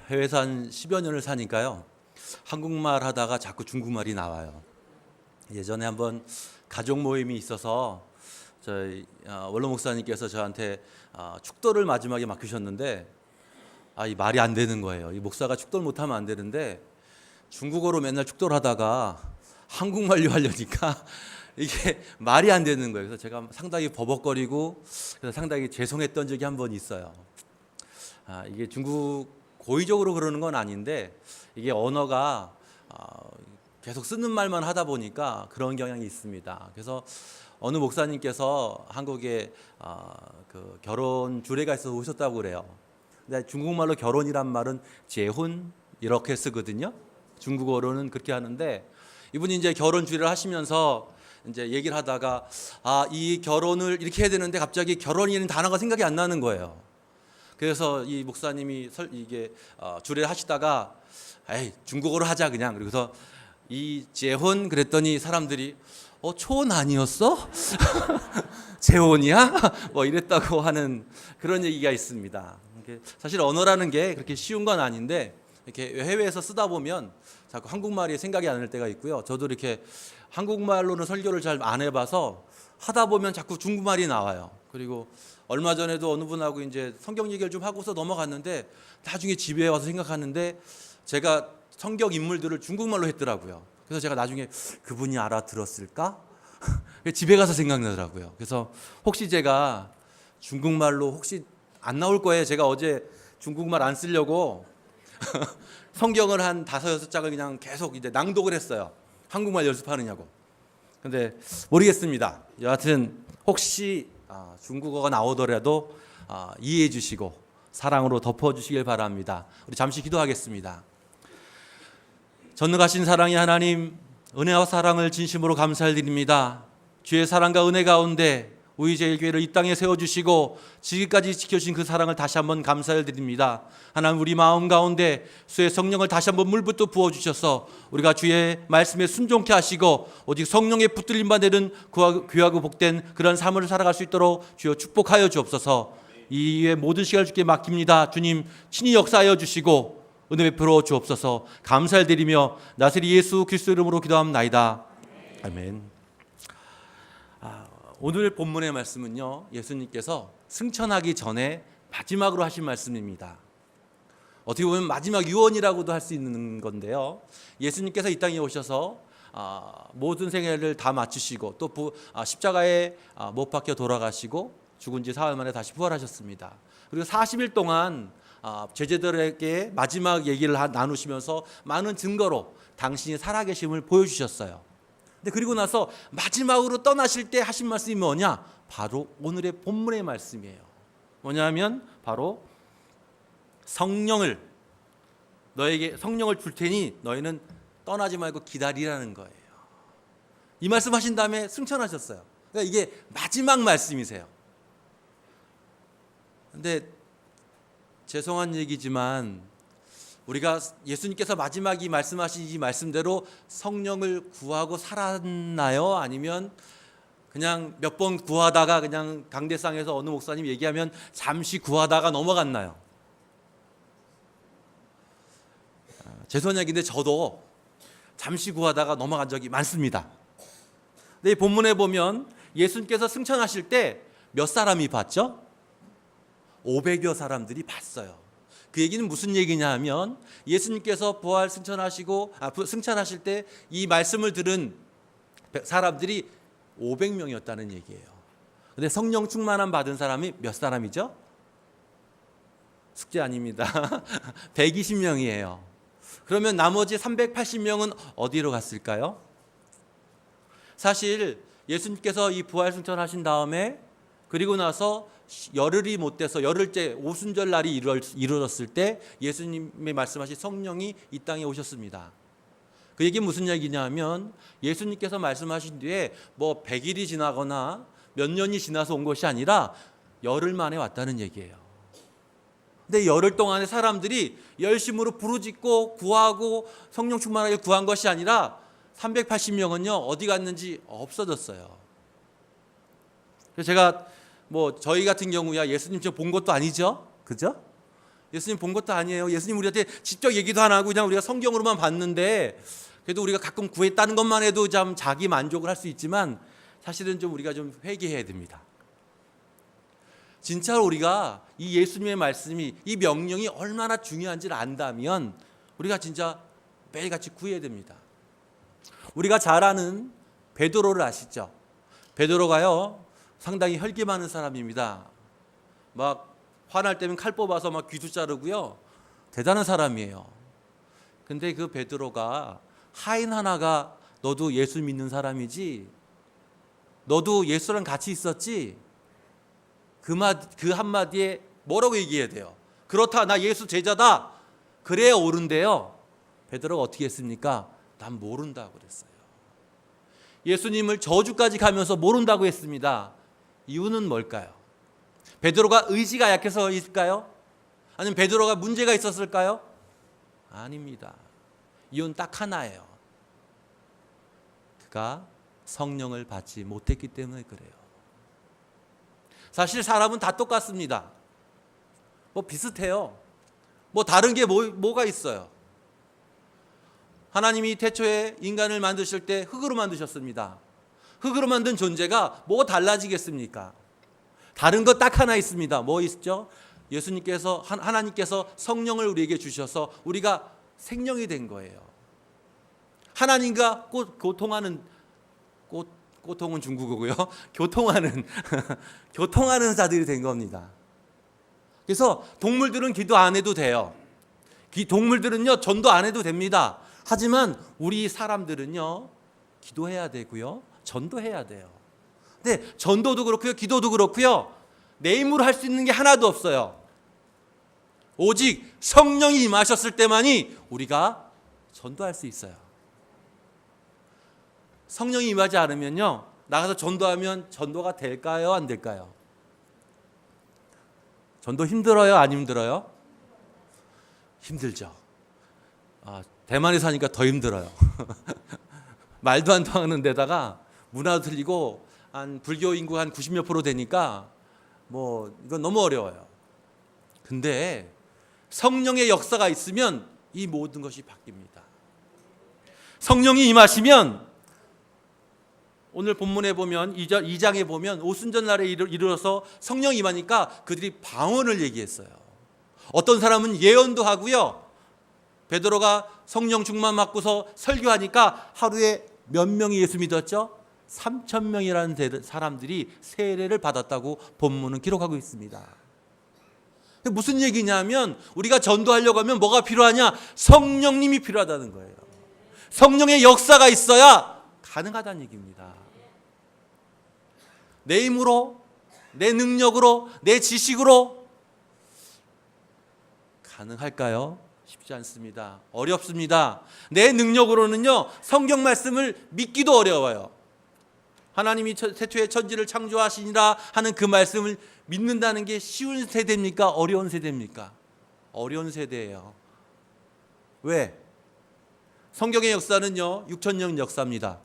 해외에서 한 10여 년을 사니까요. 한국말 하다가 자꾸 중국말이 나와요. 예전에 한번 가족 모임이 있어서 저희 원로 목사님께서 저한테 축도를 마지막에 맡기셨는데 이 말이 안 되는 거예요. 이 목사가 축도를 못하면 안 되는데 중국어로 맨날 축도를 하다가 한국말로 하려니까 이게 말이 안 되는 거예요. 그래서 제가 상당히 버벅거리고 그래서 상당히 죄송했던 적이 한 번 있어요. 이게 중국 고의적으로 그러는 건 아닌데 이게 언어가 계속 쓰는 말만 하다 보니까 그런 경향이 있습니다. 그래서 어느 목사님께서 한국에 그 결혼 주례가 있어서 오셨다고 그래요. 근데 중국말로 결혼이란 말은 재혼 이렇게 쓰거든요. 중국어로는 그렇게 하는데 이분이 이제 결혼 주례를 하시면서 이제 얘기를 하다가 이 결혼을 이렇게 해야 되는데 갑자기 결혼이라는 단어가 생각이 안 나는 거예요. 그래서 이 목사님이 이게 주례를 하시다가 중국어로 하자 그냥. 그래서 이 재혼 그랬더니 사람들이 초혼 아니었어? 재혼이야? 뭐 이랬다고 하는 그런 얘기가 있습니다. 사실 언어라는 게 그렇게 쉬운 건 아닌데 이렇게 해외에서 쓰다 보면 자꾸 한국말이 생각이 안 날 때가 있고요. 저도 이렇게 한국말로는 설교를 잘 안 해봐서 하다 보면 자꾸 중국말이 나와요. 그리고 얼마 전에도 어느 분하고 이제 성경 얘기를 좀 하고서 넘어갔는데 나중에 집에 와서 생각하는데 제가 성경 인물들을 중국말로 했더라고요. 그래서 제가 나중에 그분이 알아들었을까? 집에 가서 생각나더라고요. 그래서 혹시 제가 중국말로 혹시 안 나올 거예요. 제가 어제 중국말 안 쓰려고 성경을 한 5-6장을 그냥 계속 이제 낭독을 했어요. 한국말 연습하느냐고. 근데 모르겠습니다. 여하튼 혹시 중국어가 나오더라도 이해해 주시고 사랑으로 덮어 주시길 바랍니다. 우리 잠시 기도하겠습니다. 전능하신 사랑의 하나님, 은혜와 사랑을 진심으로 감사드립니다. 주의 사랑과 은혜 가운데 우리 제일교회를 이 땅에 세워주시고 지금까지 지켜주신 그 사랑을 다시 한번 감사드립니다. 하나님, 우리 마음 가운데 주의 성령을 다시 한번 물붓도 부어주셔서 우리가 주의 말씀에 순종케 하시고 오직 성령의 붙들림 받는 귀하고 복된 그런 삶을 살아갈 수 있도록 주여 축복하여 주옵소서. 이의 모든 시간을 주께 맡깁니다. 주님 친히 역사하여 주시고 은혜 베풀어 주옵소서. 감사드리며 나사렛 예수 그리스도 이름으로 기도합나이다. 아멘. 오늘 본문의 말씀은요, 예수님께서 승천하기 전에 마지막으로 하신 말씀입니다. 어떻게 보면 마지막 유언이라고도 할 수 있는 건데요, 예수님께서 이 땅에 오셔서 모든 생애를 다 마치시고 또 십자가에 못 박혀 돌아가시고 죽은 지 사흘 만에 다시 부활하셨습니다. 그리고 40일 동안 제자들에게 마지막 얘기를 나누시면서 많은 증거로 당신이 살아계심을 보여주셨어요. 근데 그리고 나서 마지막으로 떠나실 때 하신 말씀이 뭐냐? 바로 오늘의 본문의 말씀이에요. 뭐냐면 바로 너에게 성령을 줄 테니 너희는 떠나지 말고 기다리라는 거예요. 이 말씀 하신 다음에 승천하셨어요. 그러니까 이게 마지막 말씀이세요. 근데 죄송한 얘기지만 우리가 예수님께서 마지막 이 말씀하신 이 말씀대로 성령을 구하고 살았나요? 아니면 그냥 몇 번 구하다가 그냥 강대상에서 어느 목사님 얘기하면 잠시 구하다가 넘어갔나요? 죄송한 얘기인데 저도 잠시 구하다가 넘어간 적이 많습니다. 근데 이 본문에 보면 예수님께서 승천하실 때 몇 사람이 봤죠? 500여 사람들이 봤어요. 그 얘기는 무슨 얘기냐 하면 예수님께서 부활 승천하실 때 이 말씀을 들은 사람들이 500명이었다는 얘기예요. 근데 성령 충만함 받은 사람이 몇 사람이죠? 숙제 아닙니다. 120명이에요. 그러면 나머지 380명은 어디로 갔을까요? 사실 예수님께서 이 부활 승천하신 다음에 그리고 나서 열흘이 못 돼서 열흘째 오순절 날이 이루어졌을 때 예수님이 말씀하신 성령이 이 땅에 오셨습니다. 그 얘기는 무슨 얘기냐 하면 예수님께서 말씀하신 뒤에 뭐 100일이 지나거나 몇 년이 지나서 온 것이 아니라 열흘 만에 왔다는 얘기예요. 근데 열흘 동안에 사람들이 열심으로 부르짖고 구하고 성령 충만하게 구한 것이 아니라 380명은요 어디 갔는지 없어졌어요. 그래서 제가 저희 같은 경우야 예수님 좀 본 것도 아니죠, 그죠? 예수님 본 것도 아니에요. 예수님 우리한테 직접 얘기도 안 하고 그냥 우리가 성경으로만 봤는데, 그래도 우리가 가끔 구했다는 것만 해도 참 자기 만족을 할 수 있지만 사실은 좀 우리가 좀 회개해야 됩니다. 진짜로 우리가 이 예수님의 말씀이, 이 명령이 얼마나 중요한지를 안다면 우리가 진짜 매일같이 구해야 됩니다. 우리가 잘 아는 베드로를 아시죠? 베드로가요 상당히 혈기 많은 사람입니다. 막 화날 때면 칼 뽑아서 막 귀도 자르고요, 대단한 사람이에요. 근데 그 베드로가 하인 하나가 너도 예수 믿는 사람이지? 너도 예수랑 같이 있었지? 그 한마디에 뭐라고 얘기해야 돼요? 그렇다, 나 예수 제자다. 그래야 옳은데요. 베드로가 어떻게 했습니까? 난 모른다고 그랬어요. 예수님을 저주까지 가면서 모른다고 했습니다. 이유는 뭘까요? 베드로가 의지가 약해서일까요? 아니면 베드로가 문제가 있었을까요? 아닙니다. 이유는 딱 하나예요. 그가 성령을 받지 못했기 때문에 그래요. 사실 사람은 다 똑같습니다. 뭐 비슷해요. 뭐 다른 게 뭐가 있어요? 하나님이 태초에 인간을 만드실 때 흙으로 만드셨습니다. 흙으로 만든 존재가 뭐가 달라지겠습니까? 다른 거 딱 하나 있습니다. 뭐 있죠? 예수님께서, 하나님께서 성령을 우리에게 주셔서 우리가 생명이 된 거예요. 하나님과 교통하는, 교통은 중국어고요. 교통하는 자들이 된 겁니다. 그래서 동물들은 기도 안 해도 돼요. 동물들은요 전도 안 해도 됩니다. 하지만 우리 사람들은요 기도해야 되고요, 전도해야 돼요. 근데 전도도 그렇고요, 기도도 그렇고요, 내 힘으로 할 수 있는 게 하나도 없어요. 오직 성령이 임하셨을 때만이 우리가 전도할 수 있어요. 성령이 임하지 않으면요, 나가서 전도하면 전도가 될까요, 안 될까요? 전도 힘들어요, 안 힘들어요? 힘들죠. 대만에 사니까 더 힘들어요. 말도 안 통하는 데다가 문화도 틀리고 한 불교 인구 한 90몇 % 되니까 뭐 이건 너무 어려워요. 근데 성령의 역사가 있으면 이 모든 것이 바뀝니다. 성령이 임하시면, 오늘 본문에 보면 2장에 보면 오순절날에 이르러서 성령이 임하니까 그들이 방언을 얘기했어요. 어떤 사람은 예언도 하고요. 베드로가 성령 충만 받고서 설교하니까 하루에 몇 명이 예수 믿었죠? 3,000명이라는 사람들이 세례를 받았다고 본문은 기록하고 있습니다. 무슨 얘기냐면 우리가 전도하려고 하면 뭐가 필요하냐? 성령님이 필요하다는 거예요. 성령의 역사가 있어야 가능하다는 얘기입니다. 내 힘으로, 내 능력으로, 내 지식으로 가능할까요? 쉽지 않습니다. 어렵습니다. 내 능력으로는요 성경 말씀을 믿기도 어려워요. 하나님이 태초에 천지를 창조하시니라 하는 그 말씀을 믿는다는 게 쉬운 세대입니까? 어려운 세대입니까? 어려운 세대예요. 왜? 성경의 역사는요 6,000년 역사입니다.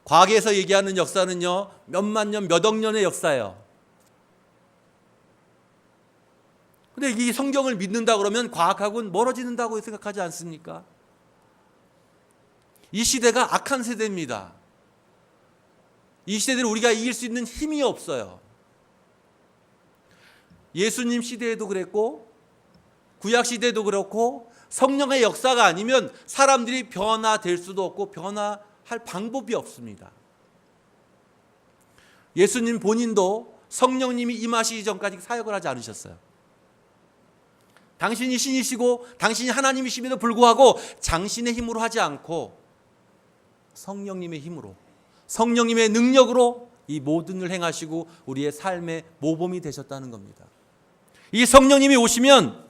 과거에서 얘기하는 역사는요 몇만 년, 몇억 년의 역사예요. 근데 이 성경을 믿는다 그러면 과학하고는 멀어진다고 생각하지 않습니까? 이 시대가 악한 세대입니다. 이 시대를 우리가 이길 수 있는 힘이 없어요. 예수님 시대에도 그랬고 구약 시대도 그렇고 성령의 역사가 아니면 사람들이 변화될 수도 없고 변화할 방법이 없습니다. 예수님 본인도 성령님이 임하시기 전까지 사역을 하지 않으셨어요. 당신이 신이시고 당신이 하나님이심에도 불구하고 당신의 힘으로 하지 않고 성령님의 힘으로, 성령님의 능력으로 이 모든 일 행하시고 우리의 삶의 모범이 되셨다는 겁니다. 이 성령님이 오시면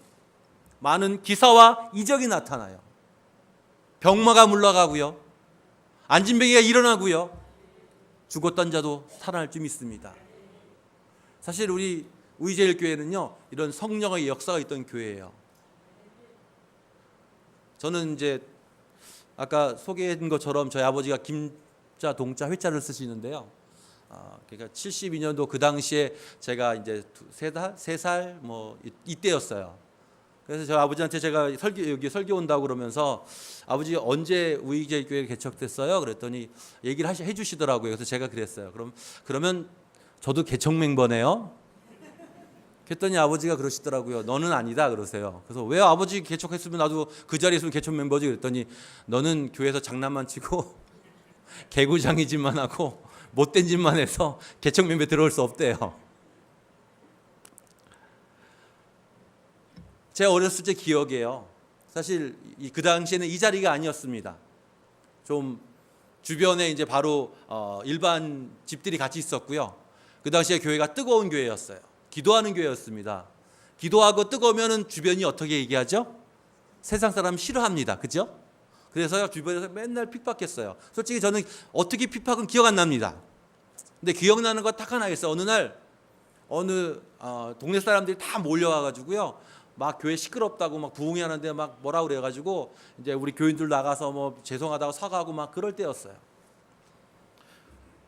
많은 기사와 이적이 나타나요. 병마가 물러가고요, 안진뱅이가 일어나고요, 죽었던 자도 살아날 줄 믿습니다. 사실 우리 의제일교회는요 이런 성령의 역사가 있던 교회예요. 저는 이제 아까 소개한 것처럼 저희 아버지가 김자 동자 회자를 쓰시는데요. 그러니까 72년도 그 당시에 제가 이제 3살 뭐 이때였어요. 그래서 저 아버지한테 제가 여기 설교 온다고 그러면서 아버지 언제 우익제일교회가 개척됐어요? 그랬더니 얘기를 해주시더라고요. 그래서 제가 그랬어요. 그러면 저도 개척 멤버네요. 그랬더니 아버지가 그러시더라고요. 너는 아니다 그러세요. 그래서 왜 아버지 개척했으면 나도 그 자리에 있으면 개척 멤버지 그랬더니 너는 교회에서 장난만 치고 개구장이 짓만 하고 못된 짓만 해서 개척 멤버에 들어올 수 없대요. 제 어렸을 때 기억이에요. 사실 그 당시에는 이 자리가 아니었습니다. 좀 주변에 이제 바로 일반 집들이 같이 있었고요. 그 당시에 교회가 뜨거운 교회였어요. 기도하는 교회였습니다. 기도하고 뜨거우면은 주변이 어떻게 얘기하죠? 세상 사람 싫어합니다. 그죠? 그래서 주변에서 맨날 핍박했어요. 솔직히 저는 어떻게 핍박은 기억 안 납니다. 근데 기억나는 거 딱 하나 있어요. 어느 날 동네 사람들이 다 몰려와가지고요. 막 교회 시끄럽다고 막 부흥회 하는데 막 뭐라 그래가지고 이제 우리 교인들 나가서 뭐 죄송하다고 사과하고 막 그럴 때였어요.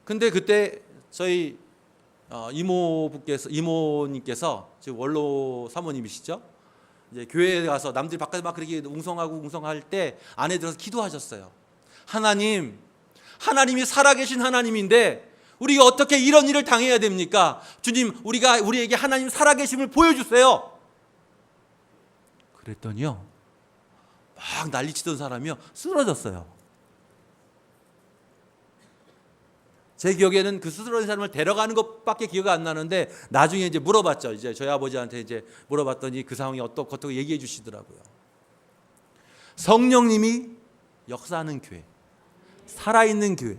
근데 그때 저희 이모님께서 지금 원로 사모님이시죠? 이제 교회에 가서 남들이 바깥에 막 그렇게 웅성할 때 안에 들어서 기도하셨어요. 하나님이 살아계신 하나님인데 우리가 어떻게 이런 일을 당해야 됩니까? 주님, 우리에게 하나님 살아계심을 보여주세요. 그랬더니요, 막 난리치던 사람이요 쓰러졌어요. 제 기억에는 그 쓰러진 사람을 데려가는 것밖에 기억이 안 나는데 나중에 이제 물어봤죠. 이제 저희 아버지한테 이제 물어봤더니 그 상황이 어떻게 얘기해 주시더라고요. 성령님이 역사하는 교회, 살아있는 교회.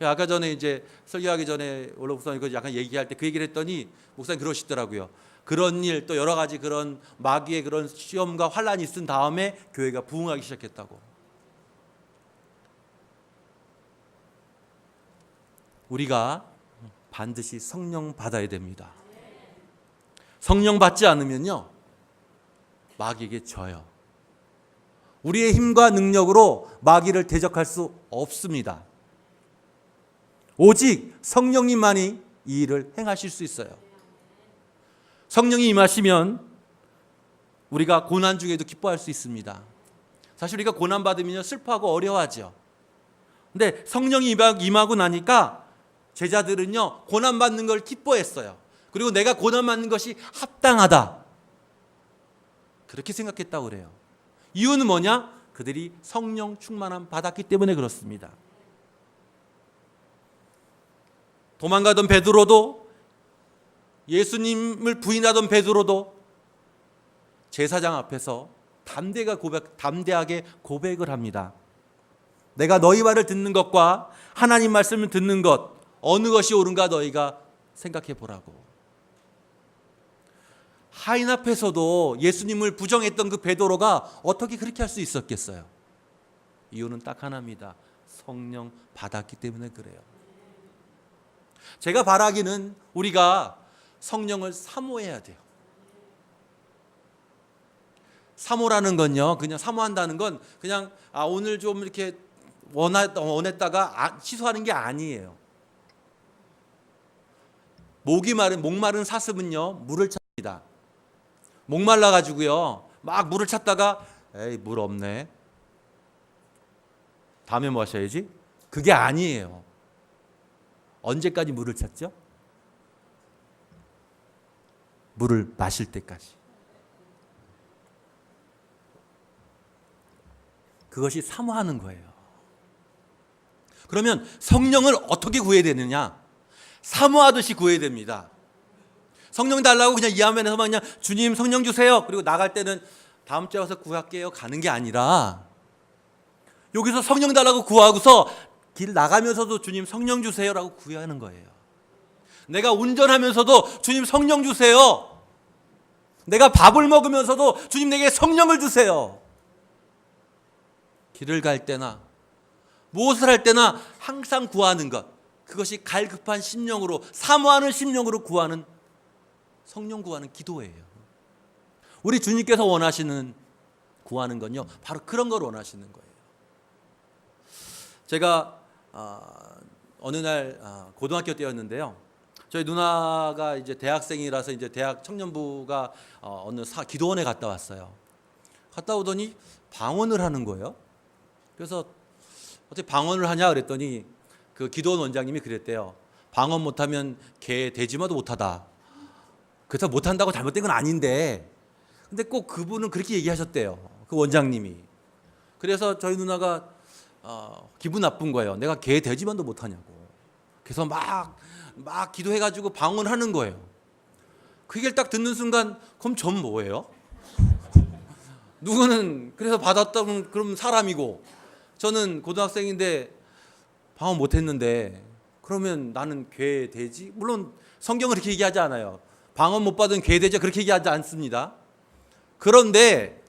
아까 전에 이제 설교하기 전에 원로 목사님 약간 얘기할 때 그 얘기를 했더니 목사님 그러시더라고요. 그런 일 또 여러 가지 그런 마귀의 그런 시험과 환란이 있은 다음에 교회가 부흥하기 시작했다고. 우리가 반드시 성령 받아야 됩니다. 성령 받지 않으면요 마귀에게 져요. 우리의 힘과 능력으로 마귀를 대적할 수 없습니다. 오직 성령님만이 이 일을 행하실 수 있어요. 성령이 임하시면 우리가 고난 중에도 기뻐할 수 있습니다. 사실 우리가 고난 받으면 슬퍼하고 어려워하죠. 근데 성령이 임하고 나니까 제자들은요 고난 받는 걸 기뻐했어요. 그리고 내가 고난 받는 것이 합당하다 그렇게 생각했다고 그래요. 이유는 뭐냐? 그들이 성령 충만함 받았기 때문에 그렇습니다. 도망가던 베드로도, 예수님을 부인하던 베드로도 제사장 앞에서 담대하게 고백을 합니다. 내가 너희 말을 듣는 것과 하나님 말씀을 듣는 것 어느 것이 옳은가 너희가 생각해 보라고. 하인 앞에서도 예수님을 부정했던 그 베드로가 어떻게 그렇게 할 수 있었겠어요? 이유는 딱 하나입니다. 성령 받았기 때문에 그래요. 제가 바라기는 우리가 성령을 사모해야 돼요. 사모라는 건요, 그냥 사모한다는 건 그냥 오늘 좀 이렇게 원했다가 취소하는 게 아니에요. 목마른 사슴은요 물을 찾습니다. 목말라 가지고요 막 물을 찾다가 에이 물 없네. 다음에 뭐 하셔야지? 그게 아니에요. 언제까지 물을 찾죠? 물을 마실 때까지. 그것이 사모하는 거예요. 그러면 성령을 어떻게 구해야 되느냐? 사모하듯이 구해야 됩니다. 성령 달라고 그냥 이 화면에서 그냥 주님 성령 주세요. 그리고 나갈 때는 다음 주에 와서 구할게요. 가는 게 아니라 여기서 성령 달라고 구하고서 길 나가면서도 주님 성령 주세요라고 구하는 거예요. 내가 운전하면서도 주님 성령 주세요. 내가 밥을 먹으면서도 주님 내게 성령을 주세요. 길을 갈 때나 무엇을 할 때나 항상 구하는 것. 그것이 갈급한 심령으로 사모하는 심령으로 구하는 성령 구하는 기도예요. 우리 주님께서 원하시는 구하는 건요 바로 그런 걸 원하시는 거예요. 제가 어느 날 고등학교 때였는데요. 저희 누나가 이제 대학생이라서 이제 대학 청년부가 어느 기도원에 갔다 왔어요. 갔다 오더니 방언을 하는 거예요. 그래서 어떻게 방언을 하냐 그랬더니 그 기도원 원장님이 그랬대요. 방언 못하면 개 돼지마도 못하다. 그래서 못한다고 잘못된 건 아닌데, 근데 꼭 그분은 그렇게 얘기하셨대요. 그 원장님이. 그래서 저희 누나가 기분 나쁜 거예요. 내가 개 돼지만도 못하냐고. 그래서 막 기도해가지고 방언하는 거예요. 그 얘기를 딱 듣는 순간, 그럼 전 뭐예요? 누구는 그래서 받았다면 그럼 사람이고, 저는 고등학생인데 방언 못했는데 그러면 나는 개 돼지? 물론 성경은 그렇게 얘기하지 않아요. 방언 못 받은 개 돼지 그렇게 얘기하지 않습니다. 그런데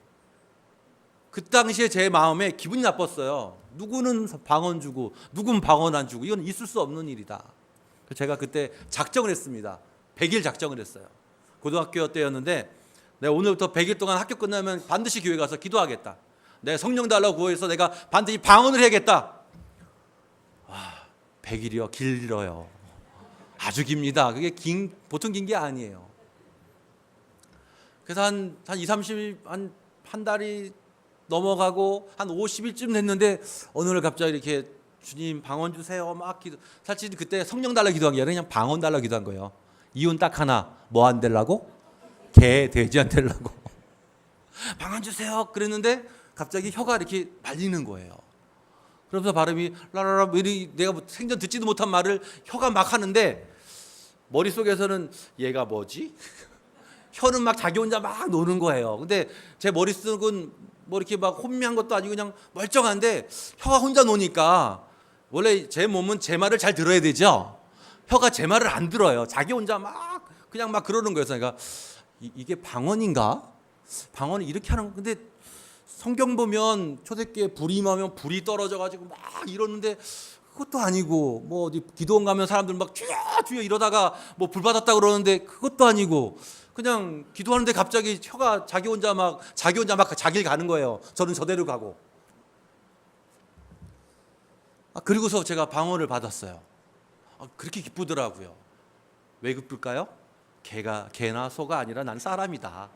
그 당시에 제 마음에 기분이 나빴어요. 누구는 방언 주고 누구는 방언 안 주고, 이건 있을 수 없는 일이다. 제가 그때 작정을 했습니다. 100일 작정을 했어요. 고등학교 때였는데 내가 오늘부터 100일 동안 학교 끝나면 반드시 교회 가서 기도하겠다. 내가 성령 달라고 구해서 내가 반드시 방언을 해야겠다. 100일이요? 길어요. 아주 깁니다. 그게 보통 긴 게 아니에요. 그래서 한 20, 30, 한 달이 넘어가고 한 50일쯤 됐는데 어느 날 갑자기 이렇게 주님 방언 주세요 막 기도. 사실 그때 성령 달라 기도한 게 아니라 그냥 방언 달라 기도한 거예요. 이유는 딱 하나. 뭐 안 되려고? 개 돼지 안 되려고. 방언 주세요 그랬는데 갑자기 혀가 이렇게 말리는 거예요. 그러면서 발음이 라라라, 내가 생전 듣지도 못한 말을 혀가 막 하는데 머릿속에서는 얘가 뭐지? 혀는 막 자기 혼자 막 노는 거예요. 근데 제 머릿속은 뭐 이렇게 막 혼미한 것도 아니고 그냥 멀쩡한데 혀가 혼자 노니까, 원래 제 몸은 제 말을 잘 들어야 되죠. 혀가 제 말을 안 들어요. 자기 혼자 막 그냥 막 그러는 거예요. 그러니까 이게 방언인가? 방언이 이렇게 하는 거. 근데 성경 보면 초대교회 불이 임하면 불이 떨어져 가지고 막 이러는데 그것도 아니고, 뭐 어디 기도원 가면 사람들 막 주여 주여 이러다가 뭐 불 받았다 그러는데 그것도 아니고, 그냥 기도하는데 갑자기 혀가 자기 혼자 막 자기를 가는 거예요. 저는 저대로 가고. 그리고서 제가 방언을 받았어요. 그렇게 기쁘더라고요. 왜 기쁠까요? 개나 소가 아니라 난 사람이다.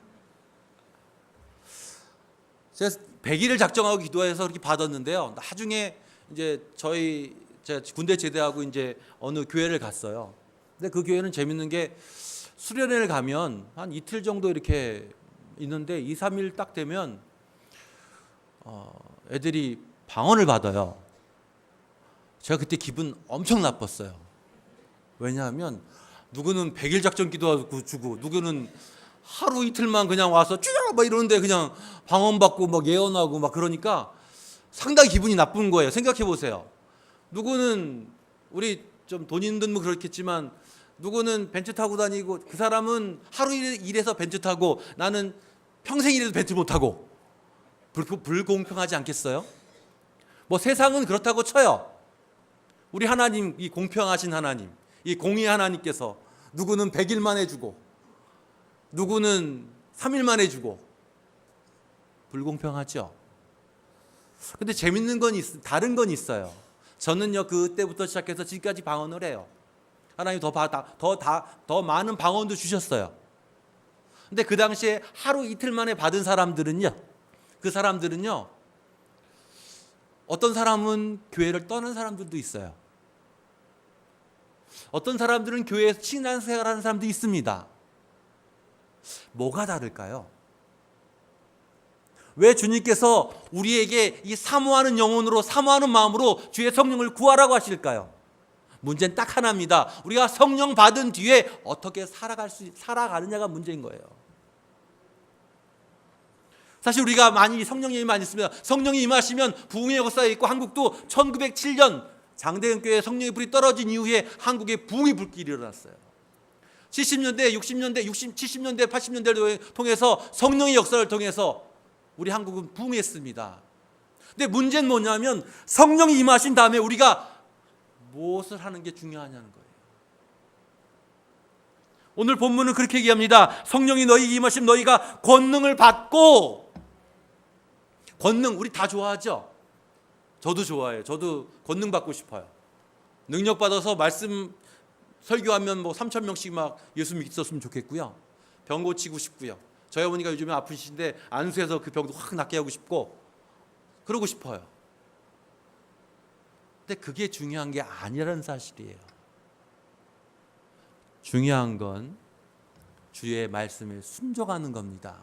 제가 100일을 작정하고 기도해서 그렇게 받았는데요. 나중에 이제 제가 군대 제대하고 이제 어느 교회를 갔어요. 근데 그 교회는 재밌는 게 수련회를 가면 한 이틀 정도 이렇게 있는데 2, 3일 딱 되면 애들이 방언을 받아요. 제가 그때 기분 엄청 나빴어요. 왜냐하면 누구는 100일 작전 기도하고 주고, 누구는 하루 이틀만 그냥 와서 쭈야 막 이러는데 그냥 방언 받고 막 예언하고 막 그러니까 상당히 기분이 나쁜 거예요. 생각해 보세요. 누구는 우리 좀 돈 있는 분 그렇겠지만 누구는 벤츠 타고 다니고, 그 사람은 하루 일해서 벤츠 타고 나는 평생 일해도 벤츠 못 타고. 불공평하지 않겠어요? 뭐 세상은 그렇다고 쳐요. 우리 하나님, 이 공평하신 하나님, 이 공의 하나님께서 누구는 100일만 해주고 누구는 3일만 해주고, 불공평하죠. 근데 재밌는 건 다른 건 있어요. 저는요 그때부터 시작해서 지금까지 방언을 해요. 하나님 더 많은 방언도 주셨어요. 근데 그 당시에 하루 이틀 만에 받은 사람들은요, 그 사람들은요, 어떤 사람은 교회를 떠난 사람들도 있어요. 어떤 사람들은 교회에서 신앙생활하는 사람도 있습니다. 뭐가 다를까요? 왜 주님께서 우리에게 이 사모하는 영혼으로, 사모하는 마음으로 주의 성령을 구하라고 하실까요? 문제는 딱 하나입니다. 우리가 성령 받은 뒤에 어떻게 살아가느냐가 문제인 거예요. 사실 우리가 많이 성령이 많이 있습니다. 성령이 임하시면 부흥의 역사에 있고, 한국도 1907년 장대현 교회 성령의 불이 떨어진 이후에 한국에 부흥의 불길이 일어났어요. 70년대, 60년대, 70년대, 80년대를 통해서 성령의 역사를 통해서 우리 한국은 부흥했습니다. 근데 문제는 뭐냐면 성령이 임하신 다음에 우리가 무엇을 하는 게 중요하냐는 거예요. 오늘 본문은 그렇게 얘기합니다. 성령이 너희 임하시면 너희가 권능을 받고. 권능 우리 다 좋아하죠? 저도 좋아해요. 저도 권능 받고 싶어요. 능력 받아서 말씀 설교하면 뭐 3,000명씩 막 예수 믿었으면 좋겠고요. 병 고치고 싶고요. 저희 어머니가 요즘에 아프신데 안수해서 그 병도 확 낫게 하고 싶고 그러고 싶어요. 근데 그게 중요한 게 아니라는 사실이에요. 중요한 건 주의 말씀에 순종하는 겁니다.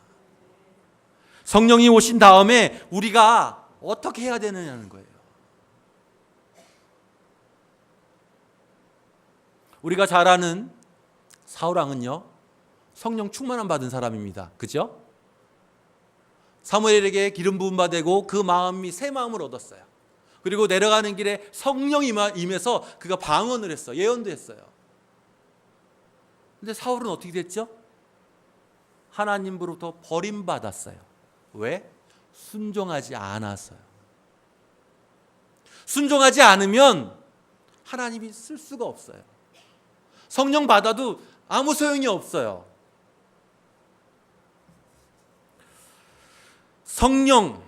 성령이 오신 다음에 우리가 어떻게 해야 되느냐는 거예요. 우리가 잘 아는 사울왕은요, 성령 충만함 받은 사람입니다. 그죠? 사무엘에게 기름 부음 받고 그 마음이 새 마음을 얻었어요. 그리고 내려가는 길에 성령이 임해서 그가 방언을 했어요. 예언도 했어요. 근데 사울은 어떻게 됐죠? 하나님으로부터 버림받았어요. 왜? 순종하지 않았어요. 순종하지 않으면 하나님이 쓸 수가 없어요. 성령 받아도 아무 소용이 없어요. 성령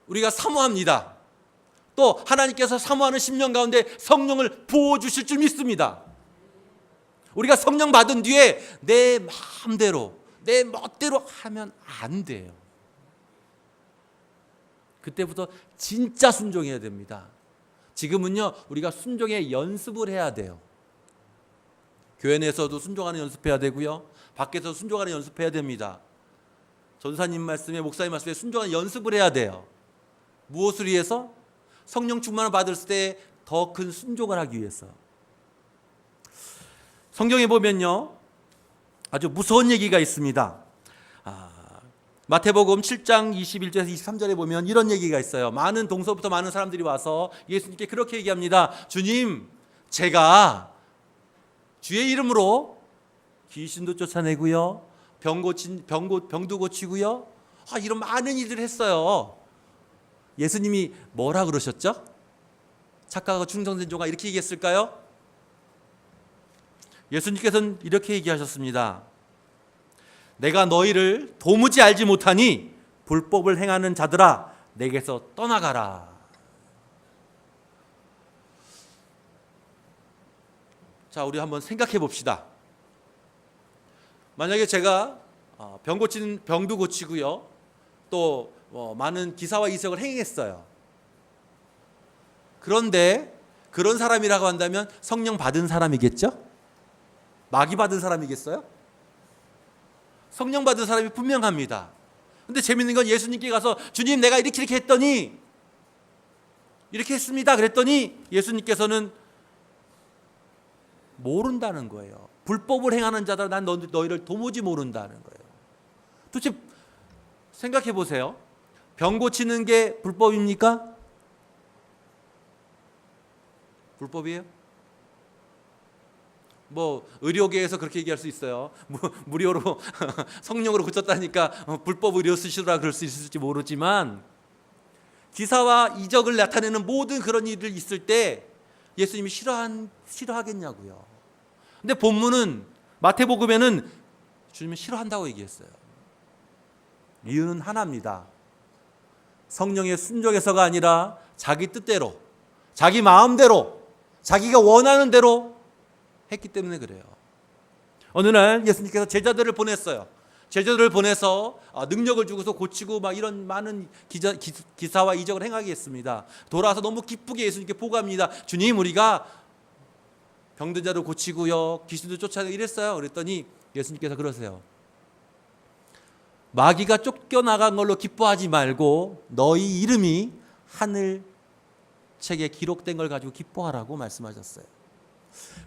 우리가 사모합니다. 또 하나님께서 사모하는 심령 가운데 성령을 부어주실 줄 믿습니다. 우리가 성령 받은 뒤에 내 마음대로 내 멋대로 하면 안 돼요. 그때부터 진짜 순종해야 됩니다. 지금은요 우리가 순종의 연습을 해야 돼요. 교회 내에서도 순종하는 연습해야 되고요, 밖에서 순종하는 연습해야 됩니다. 전사님 말씀에 목사님 말씀에 순종하는 연습을 해야 돼요. 무엇을 위해서? 성령 충만을 받을 때 더 큰 순종을 하기 위해서. 성경에 보면요 아주 무서운 얘기가 있습니다. 마태복음 7장 21절에서 23절에 보면 이런 얘기가 있어요. 많은 동서부터 많은 사람들이 와서 예수님께 그렇게 얘기합니다. 주님, 제가 주의 이름으로 귀신도 쫓아내고요, 병도 고치고요, 이런 많은 일들을 했어요. 예수님이 뭐라 그러셨죠? 착하고 충성된 종아 이렇게 얘기했을까요? 예수님께서는 이렇게 얘기하셨습니다. 내가 너희를 도무지 알지 못하니 불법을 행하는 자들아 내게서 떠나가라. 자, 우리 한번 생각해 봅시다. 만약에 제가 병도 고치고요, 또 많은 기사와 이적을 행했어요. 그런데 그런 사람이라고 한다면 성령 받은 사람이겠죠? 마귀 받은 사람이겠어요? 성령 받은 사람이 분명합니다. 근데 재밌는 건 예수님께 가서 주님 내가 이렇게 했더니 이렇게 했습니다 그랬더니 예수님께서는 모른다는 거예요. 불법을 행하는 자들 난 너희를 도무지 모른다는 거예요. 도대체 생각해 보세요. 병 고치는 게 불법입니까? 불법이에요? 뭐 의료계에서 그렇게 얘기할 수 있어요. 무료로 성령으로 고쳤다니까 불법 의료 쓰시라 그럴 수 있을지 모르지만, 기사와 이적을 나타내는 모든 그런 일을 있을 때 예수님이 싫어하겠냐고요. 근데 본문은 마태복음에는 주님이 싫어한다고 얘기했어요. 이유는 하나입니다. 성령의 순종에서가 아니라 자기 뜻대로, 자기 마음대로, 자기가 원하는 대로 했기 때문에 그래요. 어느 날 예수님께서 제자들을 보냈어요. 제자들을 보내서 능력을 주고서 고치고 막 이런 많은 기사와 이적을 행하게 했습니다. 돌아와서 너무 기쁘게 예수님께 보고합니다. 주님, 우리가 병든 자를 고치고요, 귀신도 쫓아내고 이랬어요. 그랬더니 예수님께서 그러세요. 마귀가 쫓겨나간 걸로 기뻐하지 말고 너희 이름이 하늘 책에 기록된 걸 가지고 기뻐하라고 말씀하셨어요.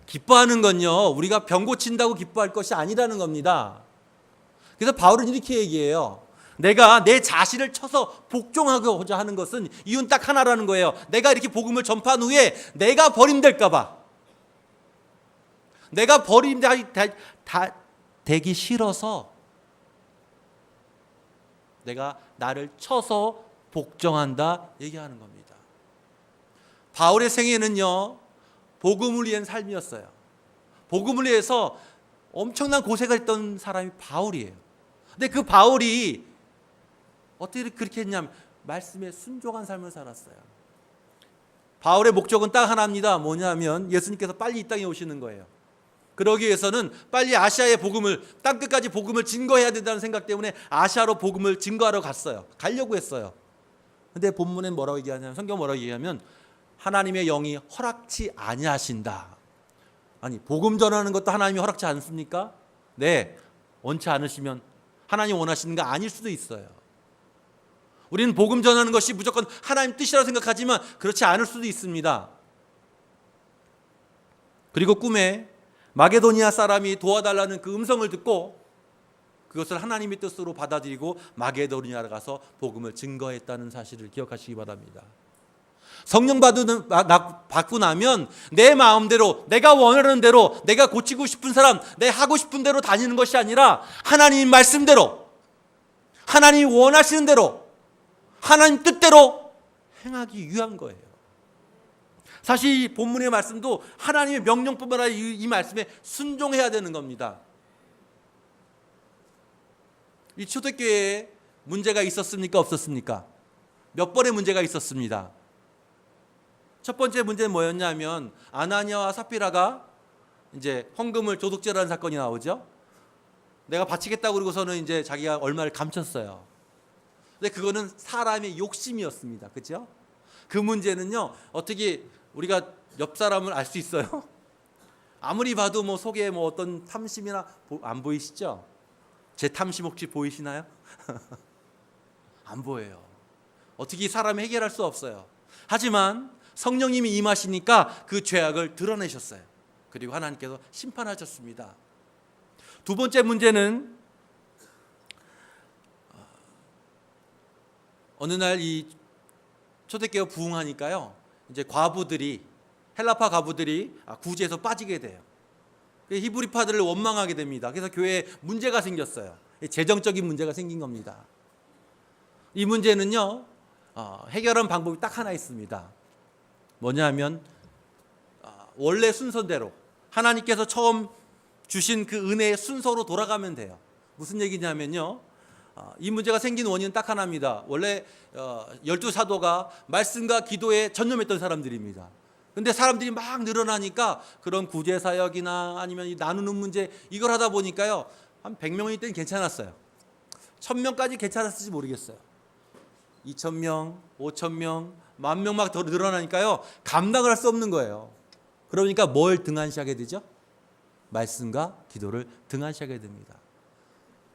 기뻐하는 건요, 우리가 병 고친다고 기뻐할 것이 아니라는 겁니다. 그래서 바울은 이렇게 얘기해요. 내가 내 자신을 쳐서 복종하고자 하는 것은 이유는 딱 하나라는 거예요. 내가 이렇게 복음을 전파한 후에 내가 버림될까 봐, 내가 되기 싫어서 내가 나를 쳐서 복종한다 얘기하는 겁니다. 바울의 생애는요 복음을 위한 삶이었어요. 복음을 위해서 엄청난 고생을 했던 사람이 바울이에요. 근데 그 바울이 어떻게 그렇게 했냐면 말씀에 순종한 삶을 살았어요. 바울의 목적은 딱 하나입니다. 뭐냐면 예수님께서 빨리 이 땅에 오시는 거예요. 그러기 위해서는 빨리 아시아의 복음을, 땅끝까지 복음을 증거해야 된다는 생각 때문에 아시아로 복음을 증거하러 가려고 했어요. 근데 본문엔 뭐라고 얘기하냐면, 성경 뭐라고 얘기하면 하나님의 영이 허락치 아니하신다. 아니, 복음 전하는 것도 하나님이 허락치 않습니까? 네, 원치 않으시면 하나님 원하시는 거 아닐 수도 있어요. 우리는 복음 전하는 것이 무조건 하나님 뜻이라고 생각하지만 그렇지 않을 수도 있습니다. 그리고 꿈에 마게도니아 사람이 도와달라는 그 음성을 듣고 그것을 하나님의 뜻으로 받아들이고 마게도니아에 가서 복음을 증거했다는 사실을 기억하시기 바랍니다. 성령 받고 나면 내 마음대로, 내가 원하는 대로, 내가 고치고 싶은 사람, 내가 하고 싶은 대로 다니는 것이 아니라 하나님 말씀대로, 하나님이 원하시는 대로, 하나님 뜻대로 행하기 위한 거예요. 사실 이 본문의 말씀도 하나님의 명령뿐만 아니라 이 말씀에 순종해야 되는 겁니다. 이 초대교회에 문제가 있었습니까? 없었습니까? 몇 번의 문제가 있었습니다. 첫 번째 문제는 뭐였냐면 아나니아와 삽비라가 이제 헌금을 도둑질하는 사건이 나오죠. 내가 바치겠다고 그러고서는 이제 자기가 얼마를 감췄어요. 근데 그거는 사람의 욕심이었습니다. 그렇죠? 그 문제는요, 어떻게 우리가 옆 사람을 알 수 있어요? 아무리 봐도 뭐 속에 뭐 어떤 탐심이나 안 보이시죠? 제 탐심 혹시 보이시나요? 안 보여요. 어떻게 사람이 해결할 수 없어요. 하지만 성령님이 임하시니까 그 죄악을 드러내셨어요. 그리고 하나님께서 심판하셨습니다. 두 번째 문제는 어느 날 이 초대교회 부흥하니까요, 이제 과부들이, 헬라파 과부들이 구제에서 빠지게 돼요. 히브리파들을 원망하게 됩니다. 그래서 교회에 문제가 생겼어요. 재정적인 문제가 생긴 겁니다. 이 문제는요, 해결하는 방법이 딱 하나 있습니다. 뭐냐면 원래 순서대로 하나님께서 처음 주신 그 은혜의 순서로 돌아가면 돼요. 무슨 얘기냐면요, 이 문제가 생긴 원인은 딱 하나입니다. 원래 12사도가 말씀과 기도에 전념했던 사람들입니다. 근데 사람들이 막 늘어나니까 그런 구제사역이나 아니면 이 나누는 문제 이걸 하다 보니까요, 한 100명일 때는 괜찮았어요. 1000명까지 괜찮았을지 모르겠어요. 2000명, 5000명, 10,000명 막 더 늘어나니까요, 감당을 할 수 없는 거예요. 그러니까 뭘 등한시하게 되죠? 말씀과 기도를 등한시하게 됩니다.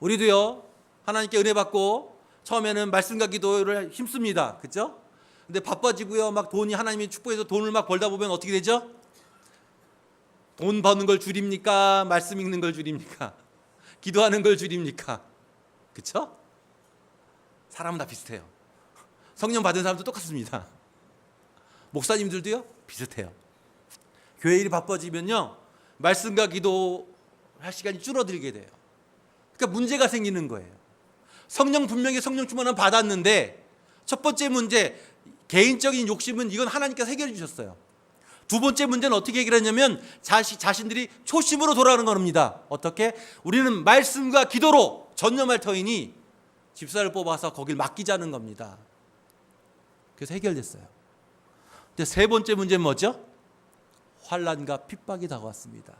우리도요, 하나님께 은혜 받고 처음에는 말씀과 기도를 힘씁니다. 그렇죠? 근데 바빠지고요, 막 돈이, 하나님이 축복해서 돈을 막 벌다 보면 어떻게 되죠? 돈 버는 걸 줄입니까? 말씀 읽는 걸 줄입니까? 기도하는 걸 줄입니까? 그렇죠? 사람은 다 비슷해요. 성령 받은 사람도 똑같습니다. 목사님들도요, 비슷해요. 교회 일이 바빠지면요, 말씀과 기도할 시간이 줄어들게 돼요. 그러니까 문제가 생기는 거예요. 성령, 분명히 성령 충만은 받았는데 첫 번째 문제, 개인적인 욕심은 이건 하나님께서 해결해 주셨어요. 두 번째 문제는 어떻게 해결했냐면 자신들이 초심으로 돌아가는 겁니다. 어떻게? 우리는 말씀과 기도로 전념할 터이니 집사를 뽑아서 거길 맡기자는 겁니다. 그래서 해결됐어요. 근데 세 번째 문제는 뭐죠? 환난과 핍박이 다가왔습니다.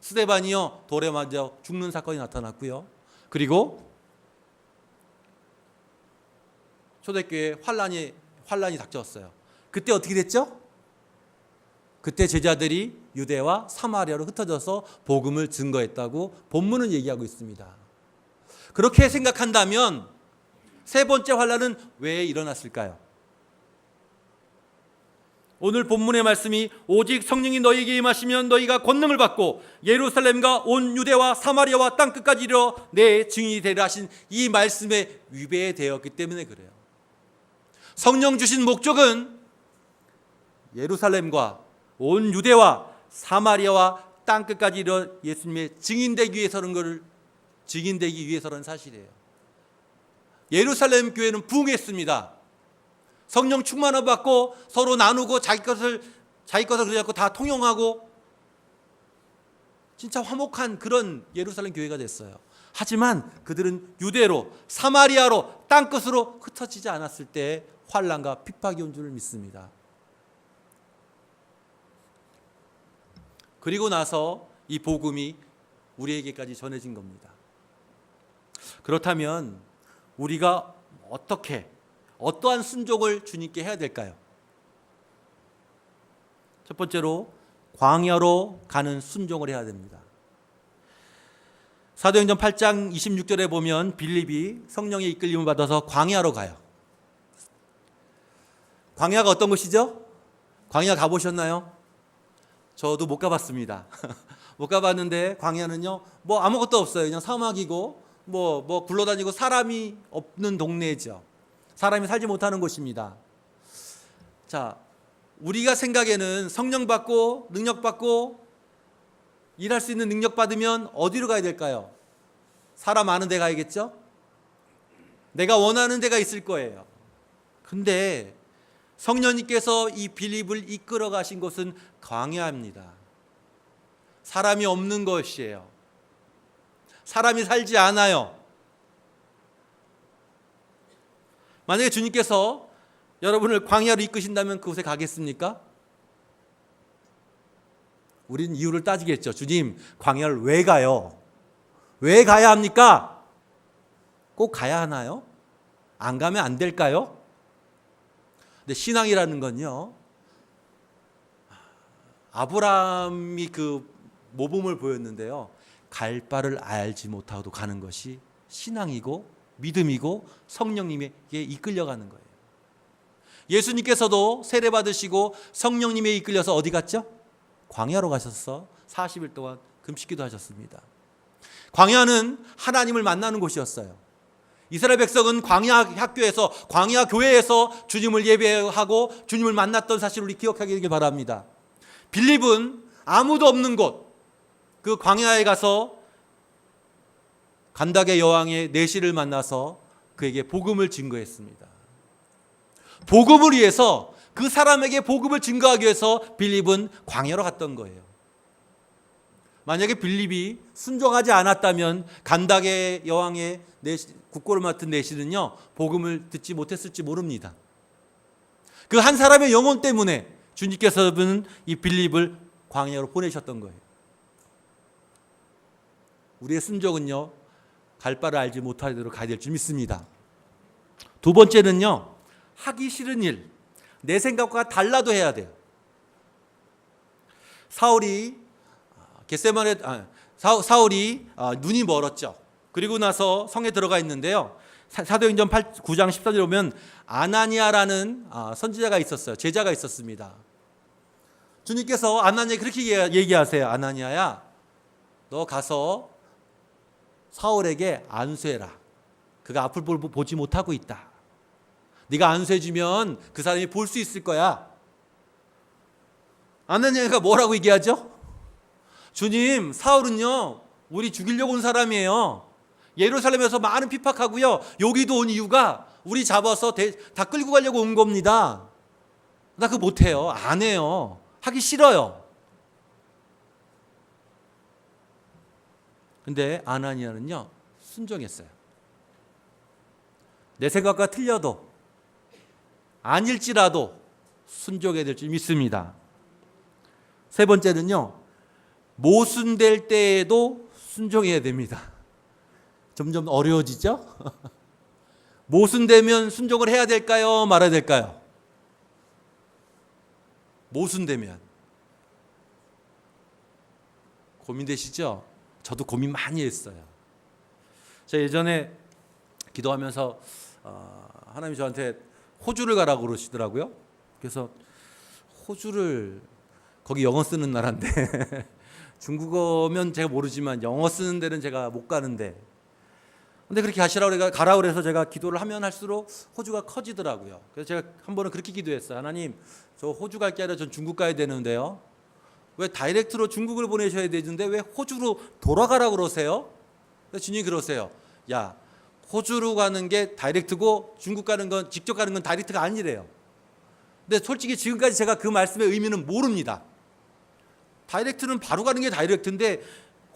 스데반이요, 돌에 맞아 죽는 사건이 나타났고요. 그리고 초대교회에 환난이 닥쳤어요. 그때 어떻게 됐죠? 그때 제자들이 유대와 사마리아로 흩어져서 복음을 증거했다고 본문은 얘기하고 있습니다. 그렇게 생각한다면 세 번째 환난은 왜 일어났을까요? 오늘 본문의 말씀이 오직 성령이 너희에게 임하시면 너희가 권능을 받고 예루살렘과 온 유대와 사마리아와 땅끝까지 이르러 내 증인이 되리라 하신 이 말씀에 위배되었기 때문에 그래요. 성령 주신 목적은 예루살렘과 온 유대와 사마리아와 땅끝까지 이르러 예수님의 증인되기 위해서라는 사실이에요. 예루살렘 교회는 부흥했습니다. 성령 충만을 받고 서로 나누고 자기 것을 그러지 않고 다 통용하고 진짜 화목한 그런 예루살렘 교회가 됐어요. 하지만 그들은 유대로, 사마리아로, 땅끝으로 흩어지지 않았을 때 환난과 핍박이 온 줄을 믿습니다. 그리고 나서 이 복음이 우리에게까지 전해진 겁니다. 그렇다면 우리가 어떠한 순종을 주님께 해야 될까요? 첫 번째로 광야로 가는 순종을 해야 됩니다. 사도행전 8장 26절에 보면 빌립이 성령의 이끌림을 받아서 광야로 가요. 광야가 어떤 곳이죠? 광야 가보셨나요? 저도 못 가봤습니다. 못 가봤는데 광야는요, 뭐 아무것도 없어요. 그냥 사막이고 뭐 굴러다니고 사람이 없는 동네죠. 사람이 살지 못하는 곳입니다. 자, 우리가 생각에는 성령 받고 능력 받고 일할 수 있는 능력 받으면 어디로 가야 될까요? 사람 많은 데 가야겠죠? 내가 원하는 데가 있을 거예요. 근데 성령님께서 이 빌립을 이끌어 가신 곳은 광야입니다. 사람이 없는 것이에요. 사람이 살지 않아요. 만약에 주님께서 여러분을 광야로 이끄신다면 그곳에 가겠습니까? 우린 이유를 따지겠죠. 주님, 광야를 왜 가요? 왜 가야 합니까? 꼭 가야 하나요? 안 가면 안 될까요? 근데 신앙이라는 건요, 아브라함이 그 모범을 보였는데요, 갈 바를 알지 못하고도 가는 것이 신앙이고 믿음이고 성령님에게 이끌려가는 거예요. 예수님께서도 세례 받으시고 성령님에 이끌려서 어디 갔죠? 광야로 가셔서 40일 동안 금식기도 하셨습니다. 광야는 하나님을 만나는 곳이었어요. 이스라엘 백성은 광야 학교에서, 광야 교회에서 주님을 예배하고 주님을 만났던 사실을 우리 기억하게 되길 바랍니다. 빌립은 아무도 없는 곳, 그 광야에 가서 간닥의 여왕의 내시를 만나서 그에게 복음을 증거했습니다. 복음을 위해서, 그 사람에게 복음을 증거하기 위해서 빌립은 광야로 갔던 거예요. 만약에 빌립이 순종하지 않았다면 간닥의 여왕의 국고를 맡은 내시는요, 복음을 듣지 못했을지 모릅니다. 그 한 사람의 영혼 때문에 주님께서는 이 빌립을 광야로 보내셨던 거예요. 우리의 순종은요, 갈 바를 알지 못할 대로 가야 될 줄 믿습니다. 두 번째는요, 하기 싫은 일, 내 생각과 달라도 해야 돼요. 사울이 눈이 멀었죠. 그리고 나서 성에 들어가 있는데요, 사도행전 9장 14절에 보면 아나니아라는 선지자가 있었어요. 제자가 있었습니다. 주님께서 아나니아에게 그렇게 얘기하세요. 아나니아야, 너 가서 사울에게 안수해라. 그가 앞을 보지 못하고 있다. 네가 안수해주면 그 사람이 볼 수 있을 거야. 아나니아가 뭐라고 얘기하죠? 주님, 사울은요, 우리 죽이려고 온 사람이에요. 예루살렘에서 많은 핍박하고요, 여기도 온 이유가 우리 잡아서 다 끌고 가려고 온 겁니다. 나 그거 못해요. 안 해요. 하기 싫어요. 근데 아나니아는요, 순종했어요. 내 생각과 틀려도, 아닐지라도 순종해야 될 줄 믿습니다. 세 번째는요, 모순될 때에도 순종해야 됩니다. 점점 어려워지죠? 모순되면 순종을 해야 될까요? 말아야 될까요? 모순되면. 고민되시죠? 저도 고민 많이 했어요. 제가 예전에 기도하면서 하나님이 저한테 호주를 가라고 그러시더라고요. 그래서 호주를, 거기 영어 쓰는 나라인데 중국어면 제가 모르지만 영어 쓰는 데는 제가 못 가는데, 근데 그렇게 가라고 그래서 제가 기도를 하면 할수록 호주가 커지더라고요. 그래서 제가 한 번은 그렇게 기도했어요. 하나님, 저 호주 갈 게 아니라 전 중국 가야 되는데요, 왜 다이렉트로 중국을 보내셔야 되는데 왜 호주로 돌아가라고 그러세요? 주님이 그러세요. 야, 호주로 가는 게 다이렉트고 중국 가는 건, 직접 가는 건 다이렉트가 아니래요. 근데 솔직히 지금까지 제가 그 말씀의 의미는 모릅니다. 다이렉트는 바로 가는 게 다이렉트인데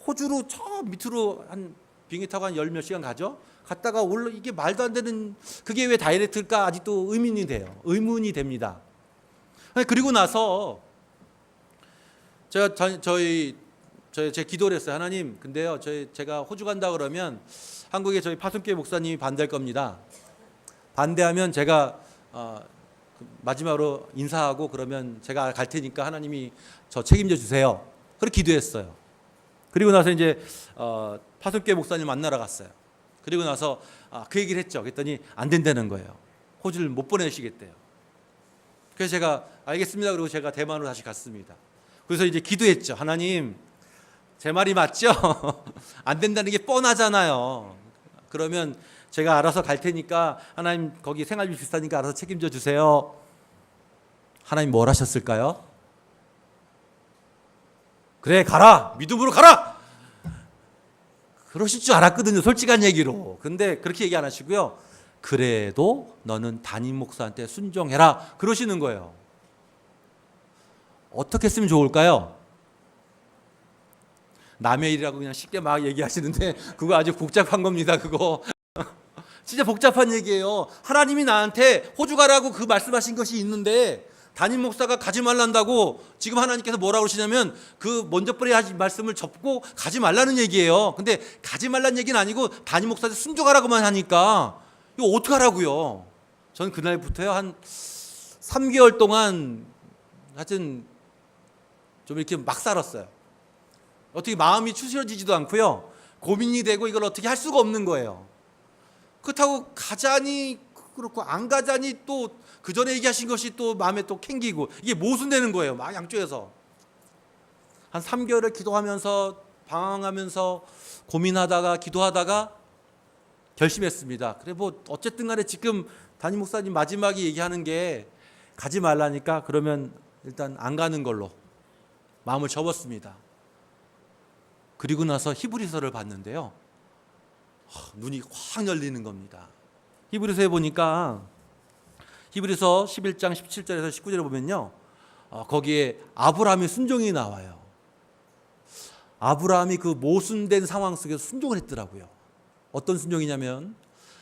호주로 저 밑으로 한 비행기 타고 한 10몇 시간 가죠? 갔다가 이게 말도 안 되는, 그게 왜 다이렉트일까? 아직도 의문이 됩니다. 그리고 나서 제 기도를 했어요. 하나님, 근데요, 제가 호주 간다 그러면 한국에 저희 파송교회 목사님이 반대할 겁니다. 반대하면 제가 마지막으로 인사하고 그러면 제가 갈 테니까 하나님이 저 책임져 주세요. 그렇게 기도했어요. 그리고 나서 이제 파송교회 목사님 만나러 갔어요. 그리고 나서 그 얘기를 했죠. 그랬더니 안 된다는 거예요. 호주를 못 보내시겠대요. 그래서 제가 알겠습니다. 그리고 제가 대만으로 다시 갔습니다. 그래서 이제 기도했죠. 하나님, 제 말이 맞죠? 안 된다는 게 뻔하잖아요. 그러면 제가 알아서 갈 테니까 하나님 거기 생활비 비싸니까 알아서 책임져 주세요. 하나님 뭘 하셨을까요? 그래, 가라. 믿음으로 가라. 그러실 줄 알았거든요. 솔직한 얘기로. 근데 그렇게 얘기 안 하시고요. 그래도 너는 담임 목사한테 순종해라. 그러시는 거예요. 어떻게 했으면 좋을까요? 남의 일이라고 그냥 쉽게 막 얘기하시는데 그거 아주 복잡한 겁니다. 그거 진짜 복잡한 얘기예요. 하나님이 나한테 호주 가라고 그 말씀하신 것이 있는데 담임 목사가 가지 말란다고 지금 하나님께서 뭐라고 그러시냐면 그 먼저 뿌리 하신 말씀을 접고 가지 말라는 얘기예요. 근데 가지 말라는 얘기는 아니고 담임 목사한테 순종하라고만 하니까 이거 어떡하라고요. 저는 그날부터요 한 3개월 동안 하여튼 좀 이렇게 막 살았어요. 어떻게 마음이 추스러지지도 않고요. 고민이 되고 이걸 어떻게 할 수가 없는 거예요. 그렇다고 가자니 그렇고 안 가자니 또 그 전에 얘기하신 것이 또 마음에 또 캥기고 이게 모순되는 거예요. 막 양쪽에서. 한 3개월을 기도하면서 방황하면서 고민하다가 기도하다가 결심했습니다. 그래 뭐 어쨌든 간에 지금 담임 목사님 마지막에 얘기하는 게 가지 말라니까 그러면 일단 안 가는 걸로 마음을 접었습니다. 그리고 나서 히브리서를 봤는데요. 눈이 확 열리는 겁니다. 히브리서에 보니까 히브리서 11장 17절에서 19절에 보면요. 거기에 아브라함의 순종이 나와요. 아브라함이 그 모순된 상황 속에서 순종을 했더라고요. 어떤 순종이냐면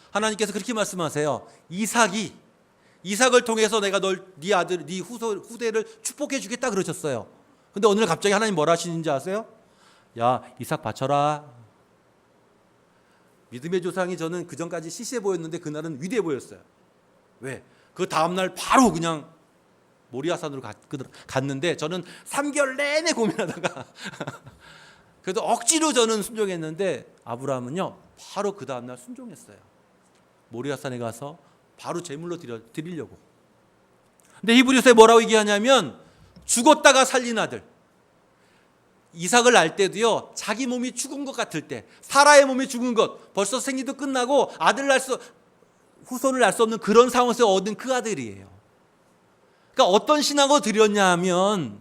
하나님께서 그렇게 말씀하세요. 이삭을 통해서 내가 네 아들, 네 후대를 축복해 주겠다 그러셨어요. 근데 오늘 갑자기 하나님 뭐라 하시는지 아세요? 야, 이삭 바쳐라. 믿음의 조상이 저는 그전까지 시시해 보였는데 그날은 위대해 보였어요. 왜? 그 다음날 바로 그냥 모리아산으로 갔는데 저는 3개월 내내 고민하다가 그래도 억지로 저는 순종했는데 아브라함은요 바로 그 다음날 순종했어요. 모리아산에 가서 바로 제물로 드리려고. 근데 히브리서에 뭐라고 얘기하냐면 죽었다가 살린 아들. 이삭을 낳을 때도요 자기 몸이 죽은 것 같을 때 사라의 몸이 죽은 것 벌써 생리도 끝나고 후손을 낳을 수 없는 그런 상황에서 얻은 그 아들이에요. 그러니까 어떤 신앙으로 드렸냐 하면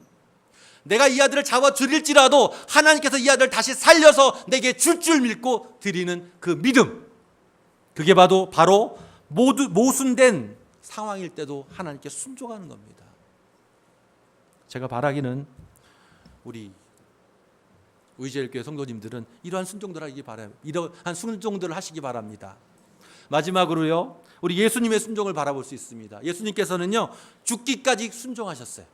내가 이 아들을 잡아 드릴지라도 하나님께서 이 아들을 다시 살려서 내게 줄 줄 믿고 드리는 그 믿음. 그게 바로 모순된 상황일 때도 하나님께 순종하는 겁니다. 제가 바라기는 우리 의제일교회 성도님들은 이러한 순종들을 하시기 바랍니다. 이러한 순종들을 하시기 바랍니다. 마지막으로요, 우리 예수님의 순종을 바라볼 수 있습니다. 예수님께서는요, 죽기까지 순종하셨어요.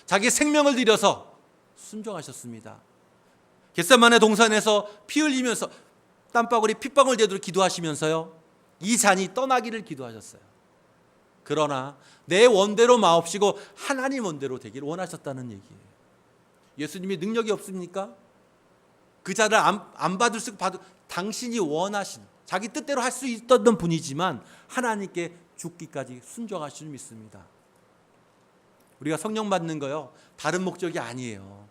자기 생명을 들여서 순종하셨습니다. 겟세마네 동산에서 피 흘리면서 땀방울이 핏방울 되도록 기도하시면서요, 이 잔이 떠나기를 기도하셨어요. 그러나 내 원대로 마옵시고 하나님 원대로 되기를 원하셨다는 얘기예요. 예수님이 능력이 없습니까? 그 잔을 안 받을 수 당신이 원하신 자기 뜻대로 할 수 있었던 분이지만 하나님께 죽기까지 순종하실 줄 믿습니다. 우리가 성령 받는 거요 다른 목적이 아니에요.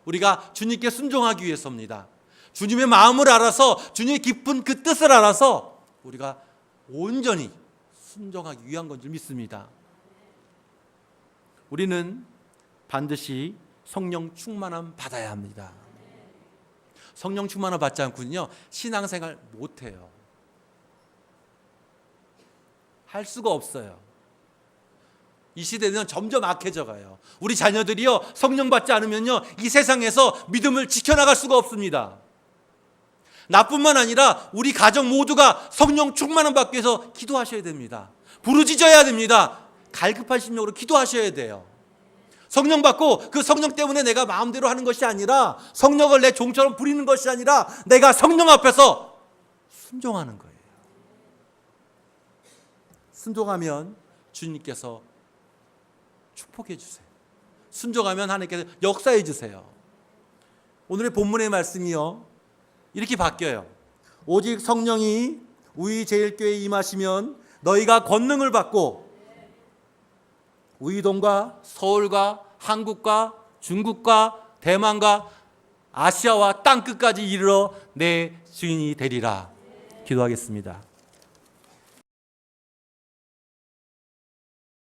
우리가 주님께 순종하기 위해서입니다. 주님의 마음을 알아서 주님의 깊은 그 뜻을 알아서 우리가 온전히 순종하기 위한 건 줄 믿습니다. 우리는 반드시 성령 충만함 받아야 합니다. 성령 충만함 받지 않고는요 신앙생활 못해요. 할 수가 없어요. 이 시대는 점점 악해져 가요. 우리 자녀들이요 성령 받지 않으면요 이 세상에서 믿음을 지켜나갈 수가 없습니다. 나뿐만 아니라 우리 가정 모두가 성령 충만함 받기 위해서 기도하셔야 됩니다. 부르짖어야 됩니다. 갈급한 심령으로 기도하셔야 돼요. 성령 받고 그 성령 때문에 내가 마음대로 하는 것이 아니라, 성령을 내 종처럼 부리는 것이 아니라 내가 성령 앞에서 순종하는 거예요. 순종하면 주님께서 축복해 주세요. 순종하면 하나님께서 역사해 주세요. 오늘의 본문의 말씀이요, 이렇게 바뀌어요. 오직 성령이 우리 제일교회에 임하시면 너희가 권능을 받고 우이동과 서울과 한국과 중국과 대만과 아시아와 땅끝까지 이르러 내 주인이 되리라. 기도하겠습니다.